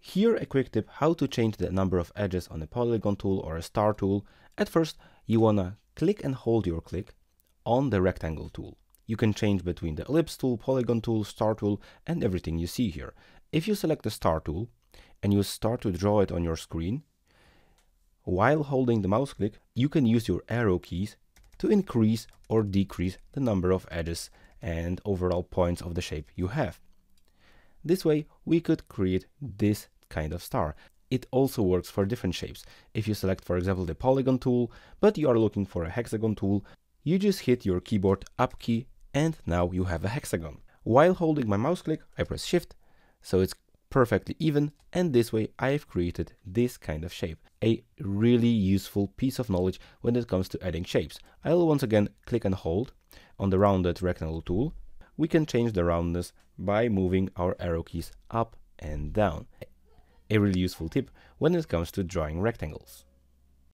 Here a quick tip how to change the number of edges on a polygon tool or a star tool. At first, you wanna click and hold your click on the rectangle tool. You can change between the ellipse tool, polygon tool, star tool, and everything you see here. If you select the star tool and you start to draw it on your screen, while holding the mouse click, you can use your arrow keys to increase or decrease the number of edges and overall points of the shape you have. This way, we could create this kind of star. It also works for different shapes. If you select, for example, the polygon tool, but you are looking for a hexagon tool, you just hit your keyboard up key and now you have a hexagon. While holding my mouse click, I press shift, so it's perfectly even, and this way I've created this kind of shape. A really useful piece of knowledge when it comes to adding shapes. I'll once again click and hold on the rounded rectangle tool. We can change the roundness by moving our arrow keys up and down. A really useful tip when it comes to drawing rectangles.